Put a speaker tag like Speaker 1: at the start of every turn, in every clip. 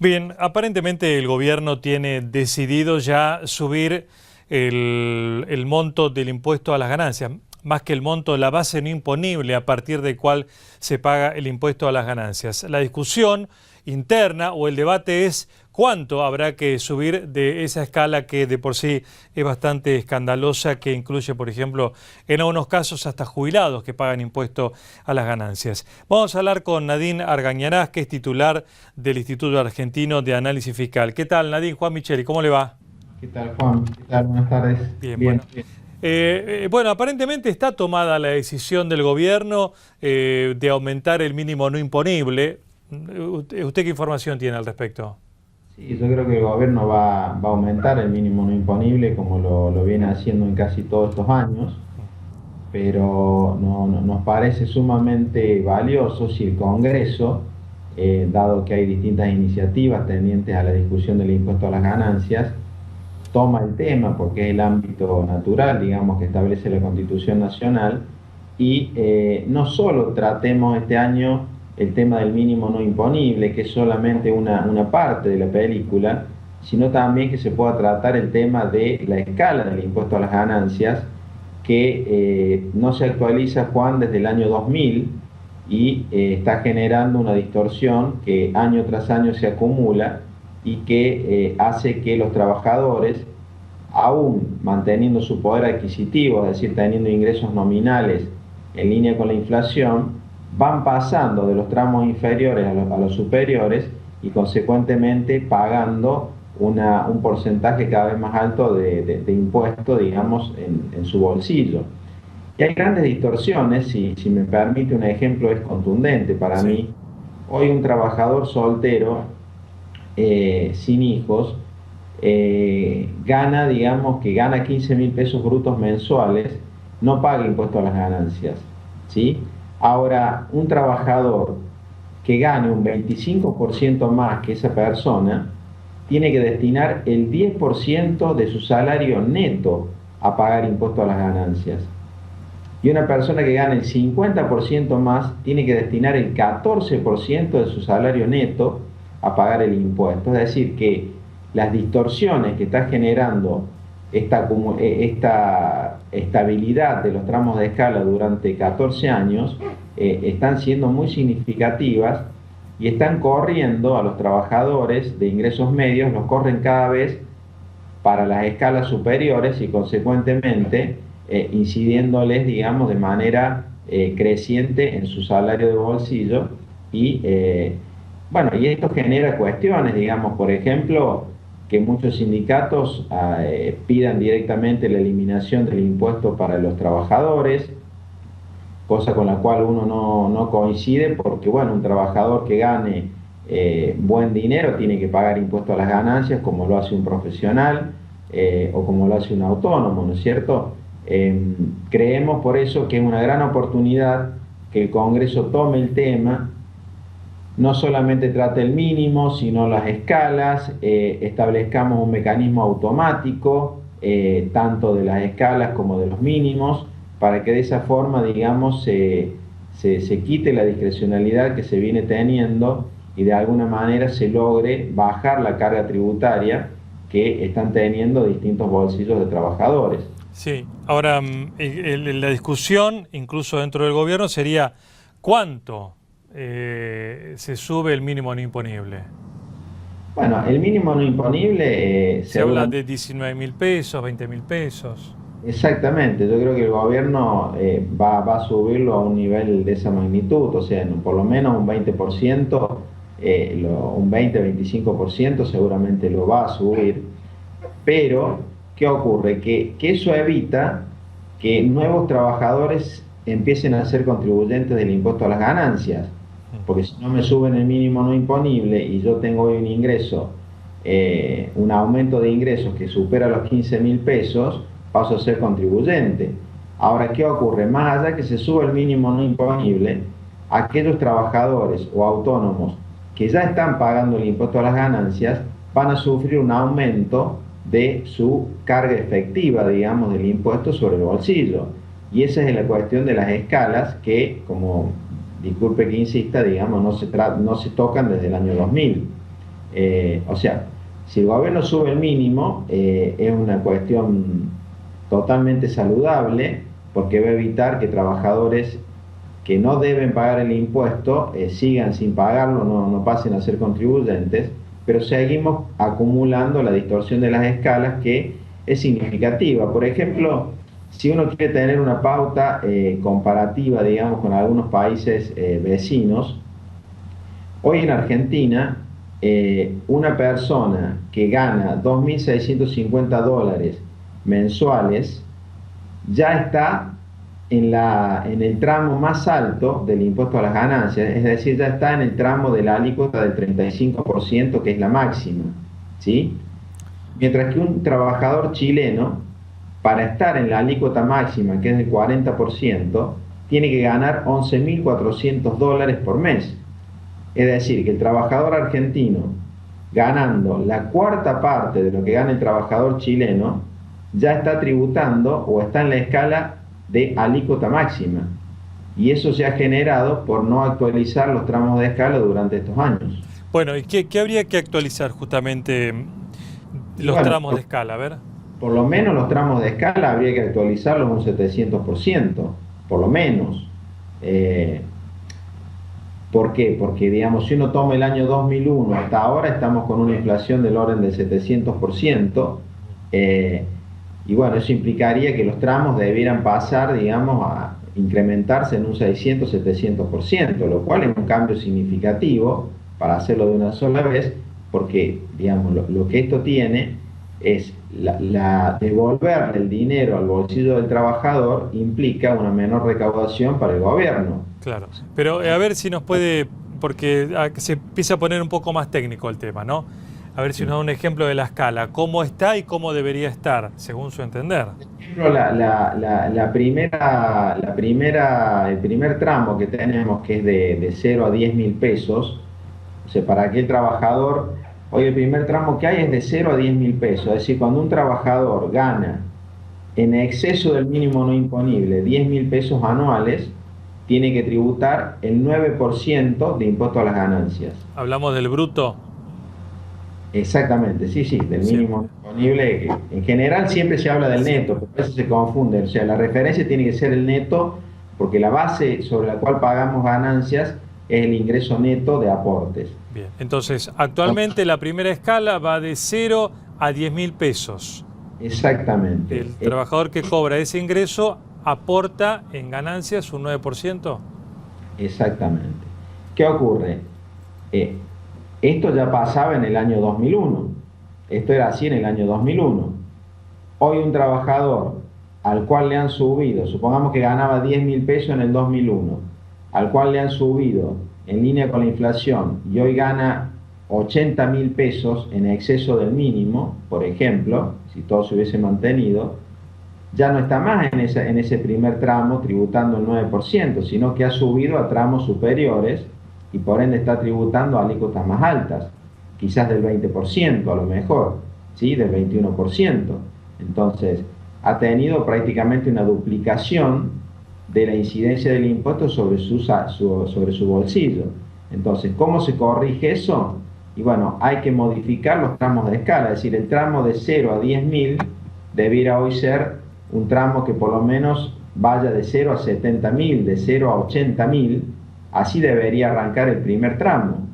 Speaker 1: Bien, aparentemente el gobierno tiene decidido ya subir el monto del impuesto a las ganancias, más que el monto, la base no imponible a partir de cual se paga el impuesto a las ganancias. La discusión interna o el debate es cuánto habrá que subir de esa escala que de por sí es bastante escandalosa, que incluye, por ejemplo, en algunos casos hasta jubilados que pagan impuesto a las ganancias. Vamos a hablar con Nadine Argañarás, que es titular del Instituto Argentino de Análisis Fiscal. ¿Qué tal, Nadine? Juan Micheli, ¿cómo le va?
Speaker 2: ¿Qué tal, Juan? ¿Qué tal? Buenas tardes.
Speaker 1: Bien,
Speaker 2: Bien,
Speaker 1: bueno.
Speaker 2: bien.
Speaker 1: Bueno, aparentemente está tomada la decisión del gobierno de aumentar el mínimo no imponible. ¿Usted qué información tiene al respecto?
Speaker 2: Sí, yo creo que el gobierno va a aumentar el mínimo no imponible como lo viene haciendo en casi todos estos años, pero nos parece sumamente valioso si el Congreso, dado que hay distintas iniciativas tendientes a la discusión del impuesto a las ganancias, toma el tema porque es el ámbito natural, digamos, que establece la Constitución Nacional, y no solo tratemos este año el tema del mínimo no imponible, que es solamente una parte de la película, sino también que se pueda tratar el tema de la escala del impuesto a las ganancias, que no se actualiza, Juan, desde el año 2000 y está generando una distorsión que año tras año se acumula y que hace que los trabajadores, aún manteniendo su poder adquisitivo, es decir, teniendo ingresos nominales en línea con la inflación, van pasando de los tramos inferiores a los superiores y consecuentemente pagando un porcentaje cada vez más alto de impuesto, digamos, en su bolsillo. Y hay grandes distorsiones, si me permite un ejemplo, es contundente para
Speaker 1: Sí.
Speaker 2: mí. Hoy un trabajador soltero, sin hijos, gana, digamos, que gana 15.000 pesos brutos mensuales, no paga impuesto a las ganancias, ¿sí? Ahora, un trabajador que gane un 25% más que esa persona, tiene que destinar el 10% de su salario neto a pagar impuesto a las ganancias. Y una persona que gane el 50% más tiene que destinar el 14% de su salario neto a pagar el impuesto. Es decir, que las distorsiones que está generando esta estabilidad de los tramos de escala durante 14 años están siendo muy significativas y están corriendo a los trabajadores de ingresos medios, los corren cada vez para las escalas superiores y consecuentemente incidiéndoles, digamos, de manera creciente en su salario de bolsillo y, bueno, y esto genera cuestiones, digamos, por ejemplo, que muchos sindicatos pidan directamente la eliminación del impuesto para los trabajadores, cosa con la cual uno no coincide porque, bueno, un trabajador que gane buen dinero tiene que pagar impuesto a las ganancias como lo hace un profesional o como lo hace un autónomo, ¿no es cierto? Creemos por eso que es una gran oportunidad que el Congreso tome el tema, no solamente trate el mínimo, sino las escalas, establezcamos un mecanismo automático, tanto de las escalas como de los mínimos, para que de esa forma, digamos, se quite la discrecionalidad que se viene teniendo y de alguna manera se logre bajar la carga tributaria que están teniendo distintos bolsillos de trabajadores.
Speaker 1: Sí. Ahora, la discusión, incluso dentro del gobierno, sería cuánto se sube el mínimo no imponible.
Speaker 2: Bueno, el mínimo no imponible,
Speaker 1: Se habla
Speaker 2: seguramente.
Speaker 1: de 19.000 pesos, 20.000 pesos.
Speaker 2: Exactamente, yo creo que el gobierno va a subirlo a un nivel de esa magnitud, o sea, por lo menos un 20%, un 20-25% seguramente lo va a subir, pero ¿qué ocurre? Que eso evita que nuevos trabajadores empiecen a ser contribuyentes del impuesto a las ganancias, porque si no me suben el mínimo no imponible y yo tengo hoy un ingreso, un aumento de ingresos que supera los 15.000 pesos, paso a ser contribuyente. Ahora, ¿qué ocurre? Más allá que se suba el mínimo no imponible, aquellos trabajadores o autónomos que ya están pagando el impuesto a las ganancias van a sufrir un aumento de su carga efectiva, digamos, del impuesto sobre el bolsillo. Y esa es la cuestión de las escalas que, como disculpe que insista, digamos, no se tocan desde el año 2000. O sea, si el gobierno sube el mínimo, es una cuestión totalmente saludable porque va a evitar que trabajadores que no deben pagar el impuesto sigan sin pagarlo, no pasen a ser contribuyentes, pero seguimos acumulando la distorsión de las escalas que es significativa. Por ejemplo, si uno quiere tener una pauta comparativa, digamos, con algunos países vecinos, hoy en Argentina, una persona que gana 2.650 dólares mensuales ya está en el tramo más alto del impuesto a las ganancias, es decir, ya está en el tramo de la alícuota del 35%, que es la máxima, ¿sí? Mientras que un trabajador chileno, para estar en la alícuota máxima, que es del 40%, tiene que ganar 11.400 dólares por mes. Es decir, que el trabajador argentino, ganando la cuarta parte de lo que gana el trabajador chileno, ya está tributando o está en la escala de alícuota máxima. Y eso se ha generado por no actualizar los tramos de escala durante estos años.
Speaker 1: Bueno, ¿y qué habría que actualizar justamente los
Speaker 2: Bueno,
Speaker 1: tramos de escala? A ver.
Speaker 2: por lo menos los tramos de escala habría que actualizarlos un 700%, por lo menos. ¿Por qué? Porque, digamos, si uno toma el año 2001 hasta ahora, estamos con una inflación del orden del 700%, y bueno, eso implicaría que los tramos debieran pasar, digamos, a incrementarse en un 600-700%, lo cual es un cambio significativo para hacerlo de una sola vez, porque, digamos, lo que esto tiene es devolverle el dinero al bolsillo del trabajador implica una menor recaudación para el gobierno.
Speaker 1: Claro, pero a ver si nos puede, porque se empieza a poner un poco más técnico el tema, ¿no? A ver si nos da un ejemplo de la escala, cómo está y cómo debería estar, según su entender.
Speaker 2: Por ejemplo, el primer tramo que tenemos, que es de 0 a 10 mil pesos, o sea, para aquel trabajador, hoy el primer tramo que hay es de 0 a 10 mil pesos, es decir, cuando un trabajador gana en exceso del mínimo no imponible 10 mil pesos anuales, tiene que tributar el 9% de impuesto a las ganancias.
Speaker 1: ¿Hablamos del bruto?
Speaker 2: Exactamente, sí, del mínimo disponible. En general siempre se habla del neto, pero a veces se confunde. O sea, la referencia tiene que ser el neto, porque la base sobre la cual pagamos ganancias es el ingreso neto de aportes.
Speaker 1: Bien, entonces, actualmente la primera escala va de 0 a 10 mil pesos.
Speaker 2: Exactamente.
Speaker 1: El trabajador que cobra ese ingreso aporta en ganancias un 9%.
Speaker 2: Exactamente. ¿Qué ocurre? Esto ya pasaba en el año 2001. Esto era así en el año 2001. Hoy un trabajador al cual le han subido, supongamos que ganaba 10 mil pesos en el 2001, al cual le han subido en línea con la inflación y hoy gana 80 mil pesos en exceso del mínimo, por ejemplo, si todo se hubiese mantenido, ya no está más en ese primer tramo tributando el 9%, sino que ha subido a tramos superiores y por ende está tributando a alícuotas más altas, quizás del 20% a lo mejor, ¿sí? Del 21%. Entonces, ha tenido prácticamente una duplicación de la incidencia del impuesto sobre su bolsillo. Entonces, ¿cómo se corrige eso? Y bueno, hay que modificar los tramos de escala, es decir, el tramo de 0 a 10 mil debiera hoy ser un tramo que por lo menos vaya de 0 a 70 mil, de 0 a 80 mil, así debería arrancar el primer tramo.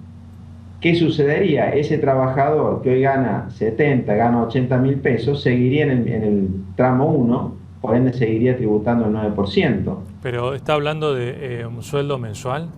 Speaker 2: ¿Qué sucedería? Ese trabajador que hoy gana 70, gana 80 mil pesos, seguiría en el tramo 1, por ende seguiría tributando el 9%.
Speaker 1: ¿Pero está hablando de un sueldo mensual?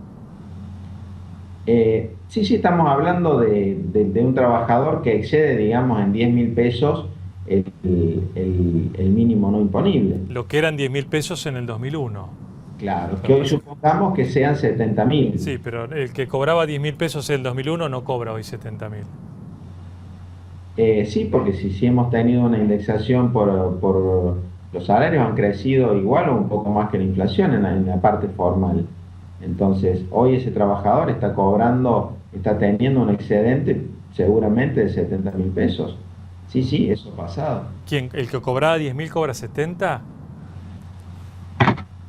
Speaker 2: Sí, estamos hablando de un trabajador que excede, digamos, en 10 mil pesos el mínimo no imponible.
Speaker 1: Lo que eran 10 mil pesos en el 2001.
Speaker 2: Claro, que hoy supongamos que sean 70 mil.
Speaker 1: Sí, pero el que cobraba 10 mil pesos en el 2001 no cobra hoy 70 mil.
Speaker 2: Sí, porque si hemos tenido una indexación por los salarios han crecido igual o un poco más que la inflación en la parte formal. Entonces, hoy ese trabajador está teniendo un excedente seguramente de 70 mil pesos. Sí, eso ha pasado.
Speaker 1: ¿Quién? ¿El que cobraba 10 mil cobra 70?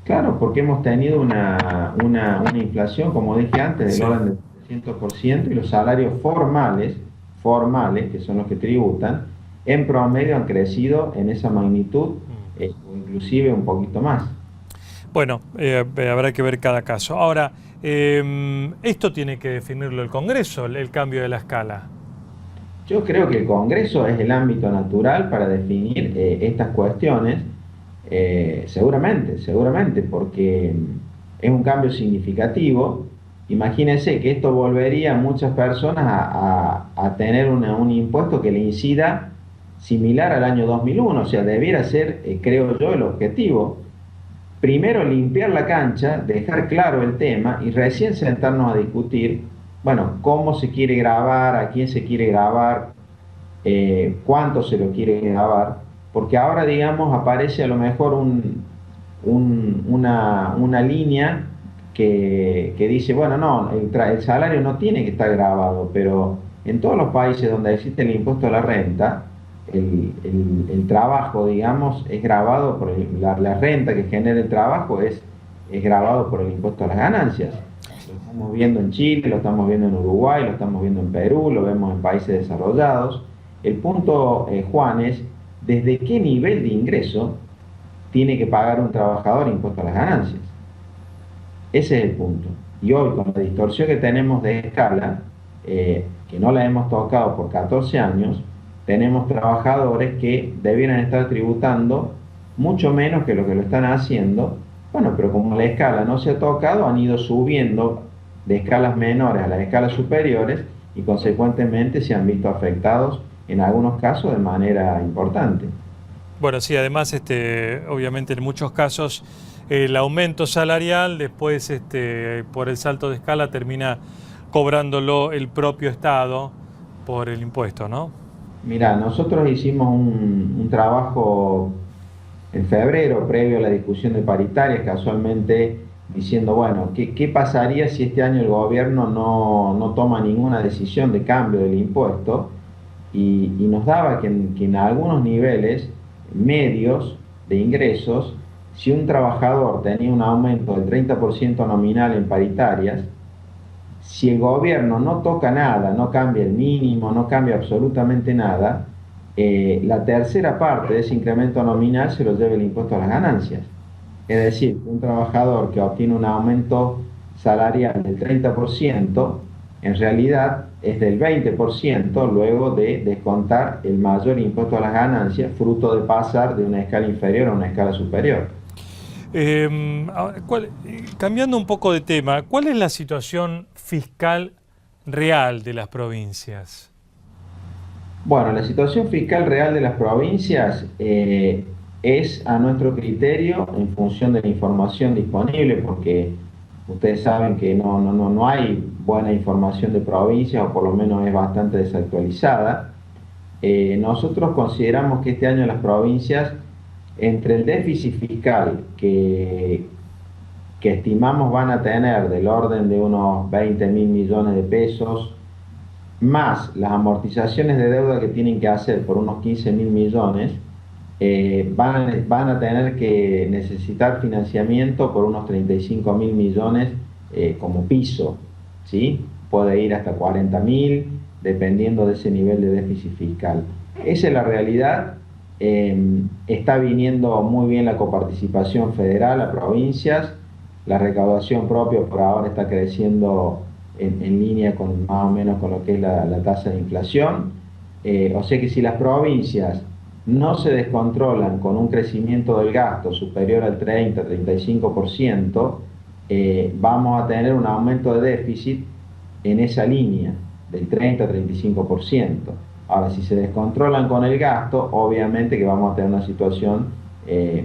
Speaker 2: Claro, porque hemos tenido una inflación, como dije antes, del orden del 300% y los salarios formales formales, que son los que tributan, en promedio han crecido en esa magnitud, o inclusive un poquito más.
Speaker 1: Bueno, habrá que ver cada caso. Ahora, esto tiene que definirlo el Congreso, el cambio de la escala.
Speaker 2: Yo creo que el Congreso es el ámbito natural para definir estas cuestiones, seguramente, porque es un cambio significativo. Imagínense que esto volvería a muchas personas a tener un impuesto que le incida similar al año 2001, o sea, debiera ser, creo yo, el objetivo. Primero limpiar la cancha, dejar claro el tema y recién sentarnos a discutir, bueno, cómo se quiere grabar, a quién se quiere grabar, cuánto se lo quiere grabar, porque ahora, digamos, aparece a lo mejor una línea que dice, bueno, no, el salario no tiene que estar grabado, pero en todos los países donde existe el impuesto a la renta, el trabajo, digamos, es grabado por la renta que genera el trabajo es grabado por el impuesto a las ganancias. Lo estamos viendo en Chile, lo estamos viendo en Uruguay, lo estamos viendo en Perú, lo vemos en países desarrollados. El punto, Juan, es desde qué nivel de ingreso tiene que pagar un trabajador impuesto a las ganancias. Ese es el punto. Y hoy, con la distorsión que tenemos de escala, que no la hemos tocado por 14 años, tenemos trabajadores que debieran estar tributando mucho menos que lo están haciendo. Bueno, pero como la escala no se ha tocado, han ido subiendo de escalas menores a las escalas superiores y consecuentemente se han visto afectados en algunos casos de manera importante.
Speaker 1: Bueno, sí, además, obviamente en muchos casos el aumento salarial después, por el salto de escala, termina cobrándolo el propio Estado por el impuesto, ¿no?
Speaker 2: Mira, nosotros hicimos un trabajo en febrero, previo a la discusión de paritarias, casualmente diciendo, bueno, ¿qué pasaría si este año el gobierno no toma ninguna decisión de cambio del impuesto? Y nos daba que en algunos niveles medios de ingresos, si un trabajador tenía un aumento del 30% nominal en paritarias, si el gobierno no toca nada, no cambia el mínimo, no cambia absolutamente nada, la tercera parte de ese incremento nominal se lo lleva el impuesto a las ganancias. Es decir, un trabajador que obtiene un aumento salarial del 30%, en realidad es del 20% luego de descontar el mayor impuesto a las ganancias, fruto de pasar de una escala inferior a una escala superior.
Speaker 1: Cambiando un poco de tema, ¿cuál es la situación fiscal real de las provincias?
Speaker 2: Bueno, la situación fiscal real de las provincias es a nuestro criterio en función de la información disponible, porque ustedes saben que no hay buena información de provincias, o por lo menos es bastante desactualizada. Nosotros consideramos que este año las provincias, entre el déficit fiscal que estimamos van a tener del orden de unos 20.000 millones de pesos, más las amortizaciones de deuda que tienen que hacer por unos 15.000 millones, van a tener que necesitar financiamiento por unos 35.000 millones como piso, ¿sí? Puede ir hasta 40.000, dependiendo de ese nivel de déficit fiscal. Esa es la realidad. Está viniendo muy bien la coparticipación federal a provincias, la recaudación propia por ahora está creciendo en línea con más o menos con lo que es la tasa de inflación. O sea que si las provincias no se descontrolan con un crecimiento del gasto superior al 30-35%, vamos a tener un aumento de déficit en esa línea del 30-35%. Ahora, si se descontrolan con el gasto, obviamente que vamos a tener una situación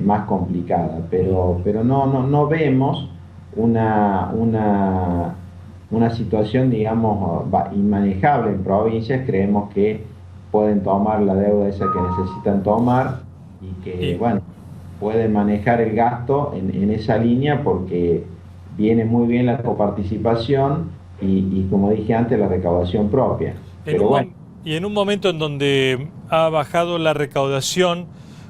Speaker 2: más complicada, pero no vemos una situación, digamos, inmanejable en provincias. Creemos que pueden tomar la deuda esa que necesitan tomar y que, bueno, pueden manejar el gasto en esa línea porque viene muy bien la coparticipación y como dije antes, la recaudación propia. Pero bueno.
Speaker 1: Y en un momento en donde ha bajado la recaudación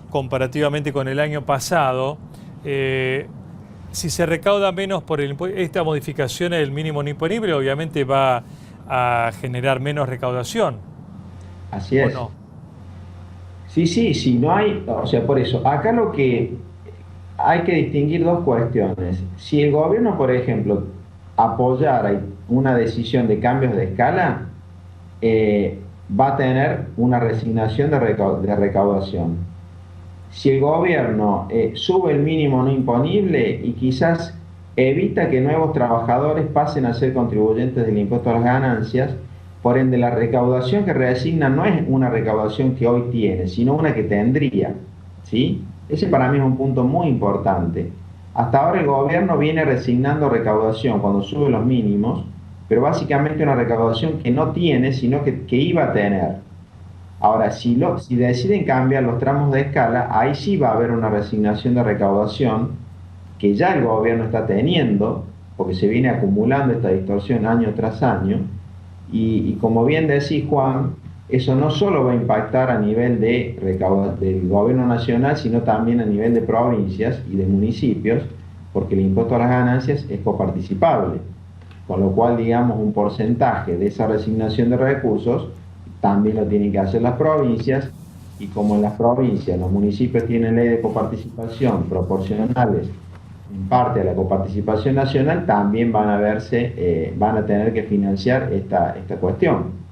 Speaker 1: comparativamente con el año pasado, si se recauda menos por esta modificación del mínimo no imponible, obviamente va a generar menos recaudación.
Speaker 2: Así
Speaker 1: ¿o
Speaker 2: es.
Speaker 1: no?
Speaker 2: Sí, sí, sí, no hay, o sea, por eso, acá lo que hay que distinguir dos cuestiones. Si el gobierno, por ejemplo, apoyara una decisión de cambios de escala, va a tener una resignación de recaudación. Si el gobierno sube el mínimo no imponible y quizás evita que nuevos trabajadores pasen a ser contribuyentes del impuesto a las ganancias, por ende la recaudación que reasigna no es una recaudación que hoy tiene, sino una que tendría, ¿sí? Ese para mí es un punto muy importante. Hasta ahora el gobierno viene resignando recaudación cuando sube los mínimos, pero básicamente una recaudación que no tiene, sino que iba a tener. Ahora, si deciden cambiar los tramos de escala, ahí sí va a haber una resignación de recaudación que ya el gobierno está teniendo, porque se viene acumulando esta distorsión año tras año, y como bien decís, Juan, eso no solo va a impactar a nivel del gobierno nacional, sino también a nivel de provincias y de municipios, porque el impuesto a las ganancias es coparticipable, con lo cual, digamos, un porcentaje de esa resignación de recursos también lo tienen que hacer las provincias, y como en las provincias los municipios tienen ley de coparticipación proporcionales en parte a la coparticipación nacional, también van a verse, van a tener que financiar esta cuestión.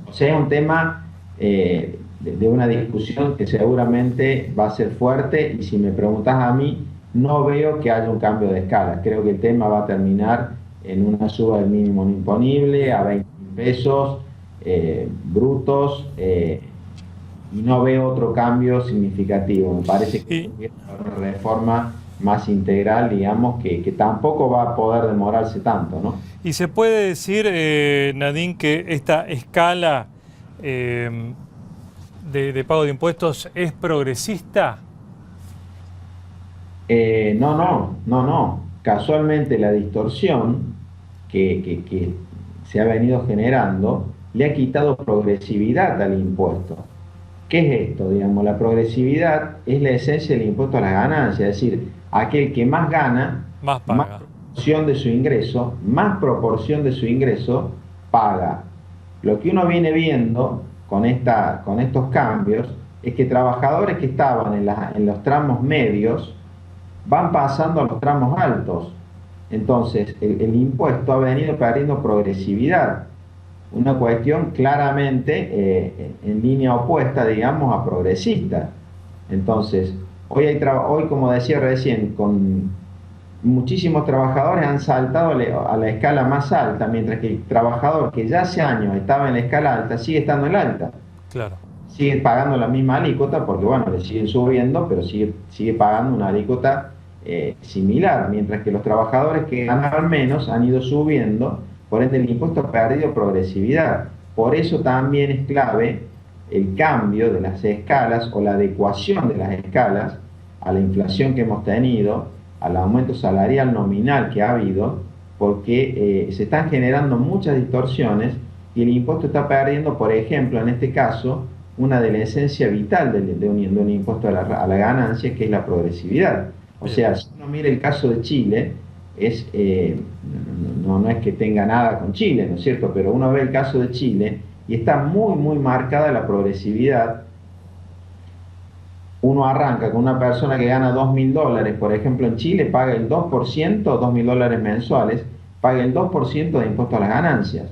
Speaker 2: O sea, es un tema de una discusión que seguramente va a ser fuerte, y si me preguntas a mí, no veo que haya un cambio de escala. Creo que el tema va a terminar en una suba del mínimo no imponible a 20 pesos brutos, y no veo otro cambio significativo. Me parece que
Speaker 1: Y,
Speaker 2: es una reforma más integral, digamos, que tampoco va a poder demorarse tanto, ¿no?
Speaker 1: y se puede decir, Nadine, que esta escala eh, de pago de impuestos es progresista.
Speaker 2: No, no, no, no. Casualmente la distorsión que se ha venido generando le ha quitado progresividad al impuesto. ¿Qué es esto? Digamos, la progresividad es la esencia del impuesto a las ganancias, es decir, aquel que más gana,
Speaker 1: Más
Speaker 2: más
Speaker 1: paga.
Speaker 2: proporción de su ingreso, más proporción de su ingreso paga. Lo que uno viene viendo con estos cambios es que trabajadores que estaban en los tramos medios van pasando a los tramos altos. Entonces, el impuesto ha venido perdiendo progresividad, una cuestión claramente en línea opuesta, digamos, a progresista. Entonces, hoy, como decía recién, con muchísimos trabajadores han saltado a la escala más alta, mientras que el trabajador que ya hace años estaba en la escala alta sigue estando en la alta.
Speaker 1: Claro.
Speaker 2: Sigue pagando la misma alícuota porque, bueno, le siguen subiendo, pero sigue pagando una alícuota similar, mientras que los trabajadores que ganan menos han ido subiendo, por ende el impuesto ha perdido progresividad. Por eso también es clave el cambio de las escalas o la adecuación de las escalas a la inflación que hemos tenido, al aumento salarial nominal que ha habido, porque se están generando muchas distorsiones y el impuesto está perdiendo, por ejemplo, en este caso, una de la esencia vital de un impuesto a la ganancia, que es la progresividad. O
Speaker 1: Bien.
Speaker 2: sea, si uno mira el caso de Chile, no es que tenga nada con Chile, ¿no es cierto? Pero uno ve el caso de Chile y está muy, muy marcada la progresividad. Uno arranca con una persona que gana $2.000, por ejemplo, en Chile paga el 2%, $2.000 mensuales, paga el 2% de impuesto a las ganancias.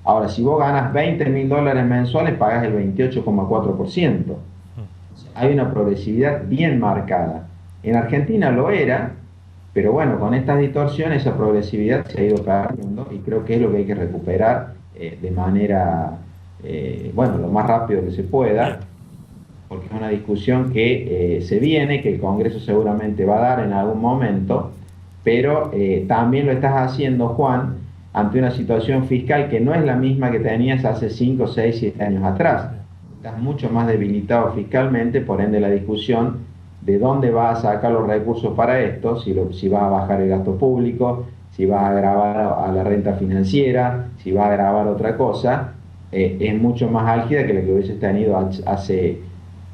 Speaker 2: Ahora, si vos ganas $20.000 mensuales, pagas el 28,4%. Hay una progresividad bien marcada. En Argentina lo era, pero bueno, con estas distorsiones esa progresividad se ha ido perdiendo, y creo que es lo que hay que recuperar de manera, bueno, lo más rápido que se pueda,
Speaker 1: Bien.
Speaker 2: porque es una discusión que se viene, que el Congreso seguramente va a dar en algún momento, pero también lo estás haciendo, Juan, ante una situación fiscal que no es la misma que tenías hace 5, 6, 7 años atrás. Estás mucho más debilitado fiscalmente, por ende la discusión de dónde vas a sacar los recursos para esto, si vas a bajar el gasto público, si vas a grabar a la renta financiera, si vas a grabar otra cosa, es mucho más álgida que la que hubieses tenido hace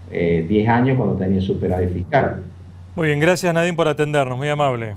Speaker 2: 10 años cuando tenías superávit fiscal.
Speaker 1: Muy bien, gracias Nadine por atendernos, muy amable.